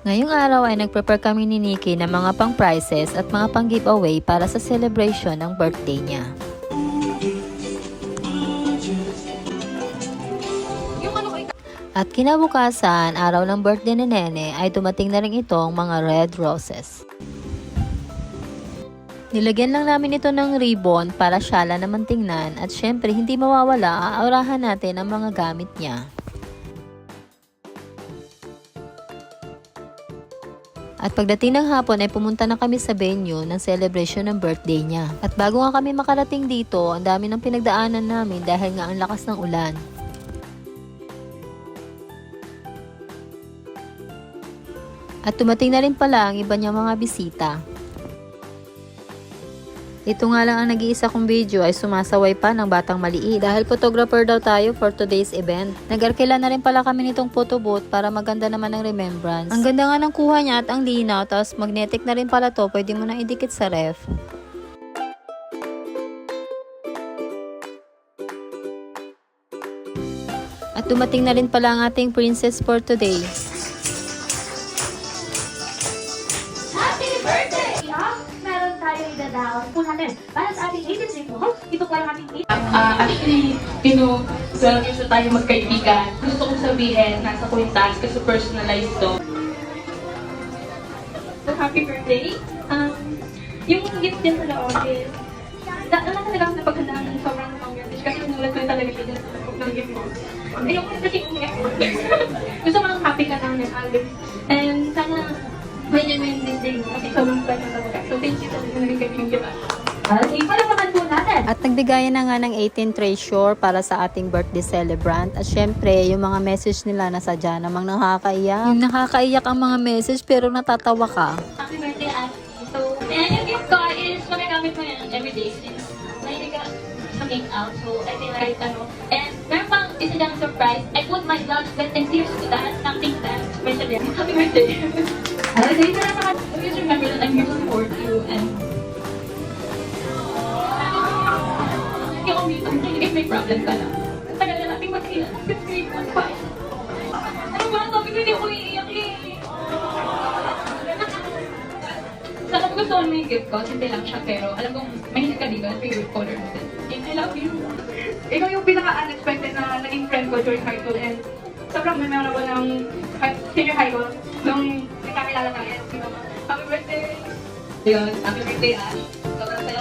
Ngayong araw ay nagprepare kami ni Nikki ng mga pang prizes at mga pang giveaway para sa celebration ng birthday niya. At kinabukasan, araw ng birthday ni Nene ay dumating na rin itong mga red roses. Nilagyan lang namin ito ng ribbon para syala naman tingnan at syempre hindi mawawala, aaurahan natin ang mga gamit niya. At pagdating ng hapon ay pumunta na kami sa venue ng celebration ng birthday niya. At bago nga kami makarating dito, ang dami ng pinagdaanan namin dahil nga ang lakas ng ulan. At tumating na rin pala ang iba niyang mga bisita. Ito nga lang ang nag-iisa kong video ay sumasaway pa ng batang maliit dahil photographer daw tayo for today's event. Nag-arkila na rin pala kami nitong photo booth para maganda naman ang remembrance. Ang ganda nga ng kuha niya at ang linaw, tapos magnetic na rin pala to, pwede mo na idikit sa ref. At dumating na rin pala ang ating princess for today. Para sa ating agency po, ito po ang ating Actually, 12 years na tayo magkaibigan. Gusto kong sabihin, nasa kwintas kasi personalized to. So, happy birthday. Yung gift din sa loob is, talaga ako napaghandaan ng sobrang pang-birthday kasi sinulat ko talaga siya dyan sa loob ng gift mo. Ayoko na kasi umiyak. Gusto ko lang happy ka lang ng always. And sana may genuine din din kasi sobrang tayo na talaga. So, thank you talaga na rin kayo yung gift. Okay, palapakan po natin. At nagbigayan na nga ng 18 treasure para sa ating birthday celebrant. At syempre, yung mga message nila nasa dyan namang nakakaiyak. Yung nakakaiyak ang mga message pero natatawa ka. Happy birthday, Ashley. So, and yung gift ko is magagamit mo yan everyday since mahilig ka sa make-out. So, I feel like, and meron pang isa dyan surprise. I put my love, sweat, and tears to that. Something that special yan. Happy birthday. Okay, so please remember that I'm here to support you and if may problem ka lang. Tagal na natin magkailan. It's grade 1 pa. Ano ba? Sabi ko hindi ako iiyak eh. Sana ko gusto mo yung gift ko. Simple lang siya pero alam kong mahilig ka dito. Favorite color mo din. And I love you. Ikaw yung pinaka-unexpected na naging friend ko during high school and sobrang memorable ng senior high school nung nagkakilala tayo. Happy birthday! Yun, happy birthday Ash. Sobrang saya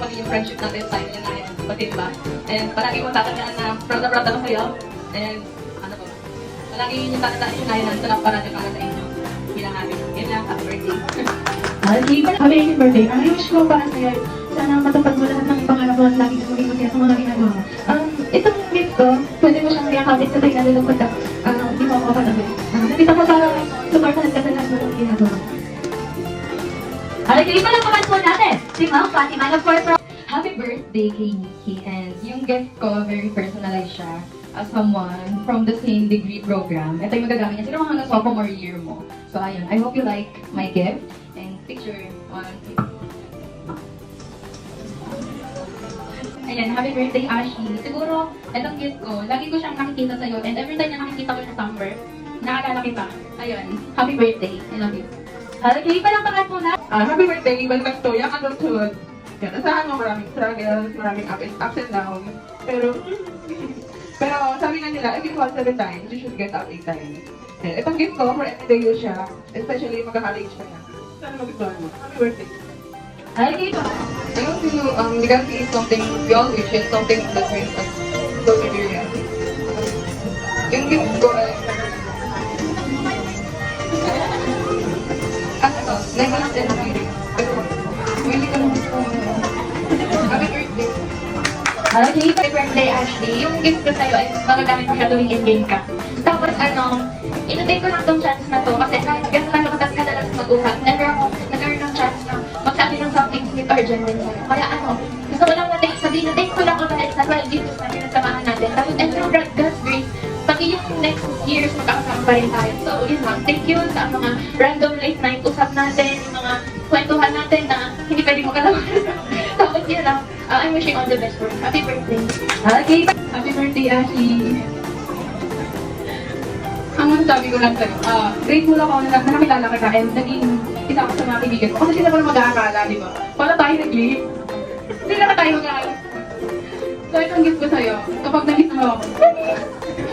kasi yung friendship natin sa inyo na yan, pati ba? And palagi mo tatandaan na proud na ako sa'yo. And palagi yung tatandaan yung kaya natin na parati para sa inyo. Bilang natin. Yun lang, happy birthday. Happy birthday. Ang wish ko para sa'yo, sana matupad mo lahat ng pangarap mo at lagi sa maging masaya sa mga ginagawa mo. Itong gift ko, pwede mo siyang i-account sa tayo nalulungkot ka. Hindi mo ako kapanabi. Nandito ko para suportahan ka sa lahat ng ginagawa mo. Okay, palapakan po natin si Ma'am Fatima na for happy birthday kay Nikki. And yung gift ko, very personalized siya as someone from the same degree program. Ito yung magagamit niya. Sino hanggang sophomore year mo. So ayun, I hope you like my gift. And picture 1, 2. Ayan, happy birthday Ashley. Siguro, itong gift ko, lagi ko siyang nakikita sa'yo. And every time na nakikita ko siya somewhere, nakakala kita. Ayun, happy birthday. I love you. Okay, palapakan po natin. Happy birthday, welcome to Young Adulthood. Yan, asahan mo maraming struggles, maraming ups and downs. Pero sabi nga nila, if you fall 7 times, you should get up 8 times. Yan, itong gift ko for everyday use siya, especially magka-college ka na. Sana magustuhan mo. Happy birthday. Okay, I want to, legality is something we all wish, and something that makes us so material. Yung gift ko ay, nag-last and happy. Willing ka naman po. Happy birthday. okay, happy birthday Ashley. Yung gift ko sa'yo ay magagamit mo siya tuwing in-game ka. Tapos inutay ko lang tong chance na to kasi kahit gano'n lang kasi kadalas mag-usap, never ako nag-earn ng chance na magsabi ng something sweet or genuine sa'yo. Kaya gusto ko lang na sabihin na thank ko lang ko dahil sa 12 years na pinagsamahan natin. Tapos and through God's grace, pati yung next years magkakasama pa rin tayo. So yun lang, thank you sa mga random late night usap natin, yung mga kwentuhan natin na hindi pwede mo kalaman. Tapos yun lang, I'm wishing all the best for you. Happy birthday. Okay, Happy birthday, Ashley. Ang masasabi ko lang sa'yo, grateful ako na nakilala kita and naging isa ako sa mga kaibigan ko. Kasi sila pa mag-aakala, di ba? Paano tayo nag-leave? Hindi na tayo mag-aakala. So, itong gift ko sa'yo, kapag na-meet mo ako,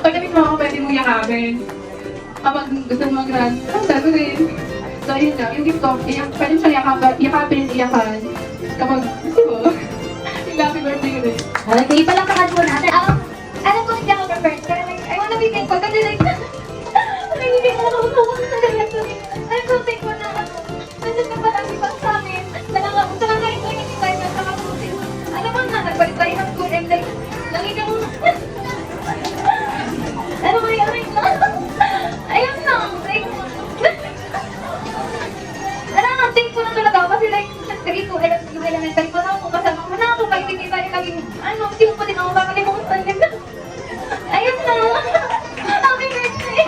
pag na-meet mo ako, pwede mong yakapin. Kapag gusto mo mag-run, ang gagawin. So, yun lang. Yung gift ko, pwede mo siya yakapin, iyakan. Kapag, gusto mo, yung happy birthday ko din. Okay, palakpakan po natin. Alam ko hindi ako prepared, pero like, I wanna be thankful kasi like, nagiging ako talaga to. I'm so thankful na nandun ka palagi pa sa amin. Talaga ito yung tayo na sa kapusin. Alam mo na, nagpalit tayo ng school and like, nagiging, ano ba yung ayun na, like, alam nga, thankful na talaga ako kasi like, nagkagin ko, yung elementary ko na ako, kasama ko na ako, kahit hindi tayo naging, hindi mo pa din ako kakalimutan. Ayun na! Happy birthday!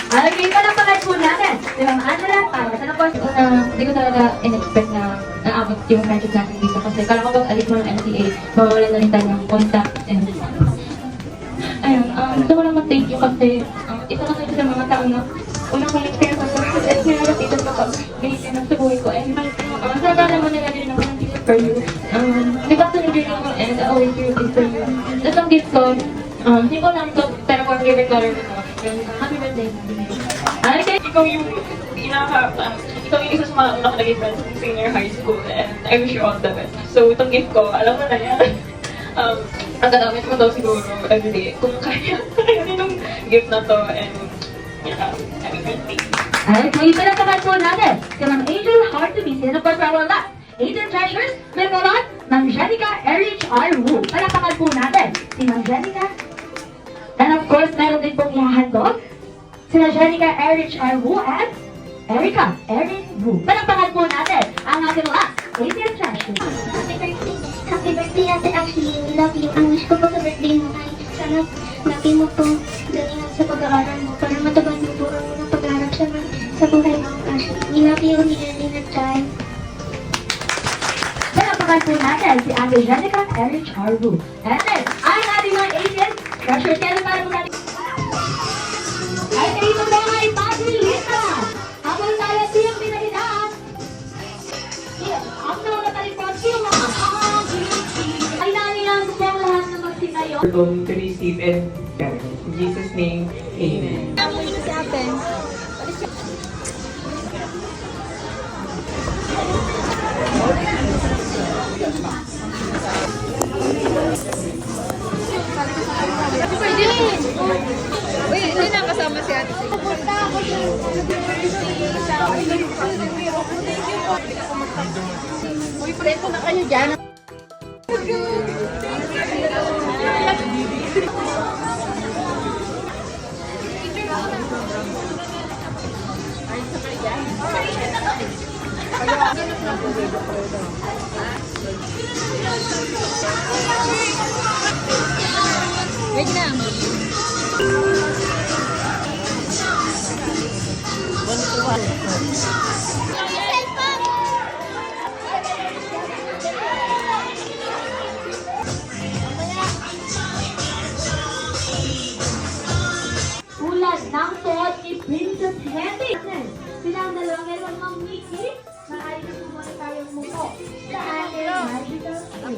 Okay, palakpakan po natin. Diba, Angela, para sa napos, hindi ko talaga in-expect na naabot yung friendship natin dito kasi kala ko pag alis mo ng MCA, mawawalan na rin tayo ng contact and ayun, gusto ko lang mag-thank you kasi isa na kayo sa mga tao na unang kong experience sa social and sinarapitan ko pag ganito ng sa buhay ko and sana naman nila din ako ng gift for you. Live up to the dream ko and always here is for you. Tapos ang gift ko, simple lang to, pero kung favorite color ko, happy birthday. Okay. Ikaw yung ikaw yung isa sa mga unang naging friends ng senior high school and I wish you all the best. So itong gift ko, alam mo na yan. Ang gagamit mo daw siguro everyday kung kaya din yung gift na to and yeah, happy birthday. Okay, palakpakan po natin si Ma'am Angel Hard to Miss. And of course, para wala, Angel Treasures, Memoran, Ma'am Jenica Erich R. Wu. Palakpakan po natin si Ma'am Jenica. And of course, meron din pong ihahandog sina Jenica Erich R. Wu at Erica Erin Wu. Palakpakan po natin ang ating last Angel Treasures. Happy birthday. Happy birthday, Ate Ashley. We love you. Ang wish ko po sa birthday mo ay sana lagi mo po galingan sa pag-aaral mo para mataban mo po ang unang pag-aaral sa buhay mo, Ashley. We love you, Nina at Chay. Palakpakan po natin si Ate Jenica Erich R. Wu. And then, ang ating mga Angel Treasures. Kaya naman po natin. Ay, dito na nga ipagilita. Habang tayo siyang pinahidaan. Ang naman natalipon sila. Ay, nanilang po ang lahat na magsinayo. To receive and in Jesus' name, Amen. Wait na. Tulad ng suot ni Princess Hetty. Sila ang dalawang meron ng Mickey na ay sumuli tayong muko sa ating magical skin.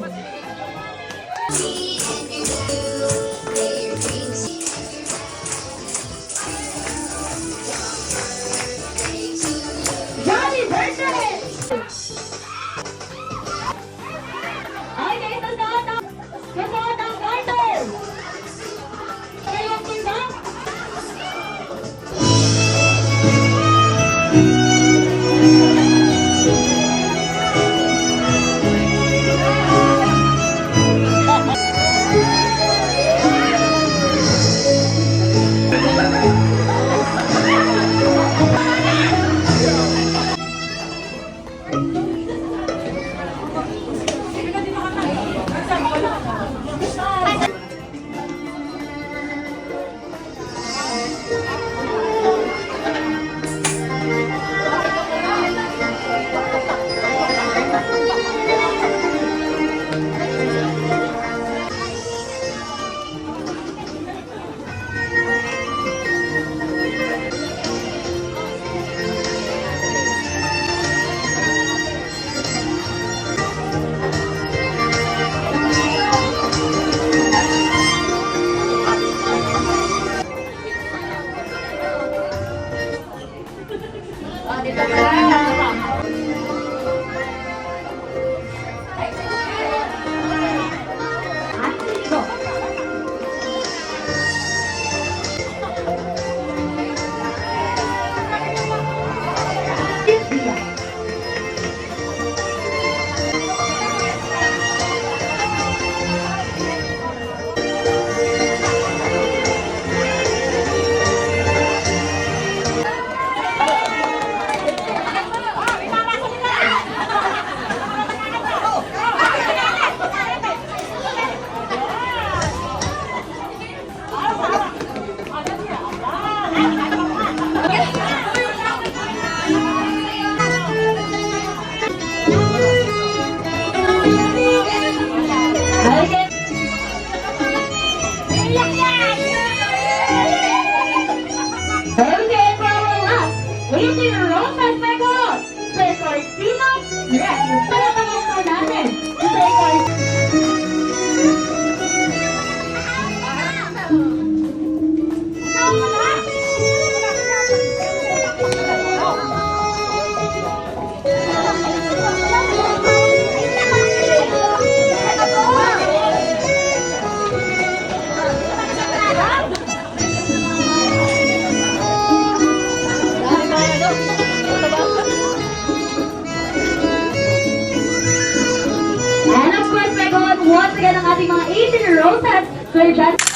Johnny birthday! Okay, susuot ang garter! Kayo ang tinda? Okay, following up. 18 Rosas Megos. Play Cortina. Yes, palakpakan po natin. Play Cortina. And of course, Megos, once again ang ating mga 18 Rosas. Sir John.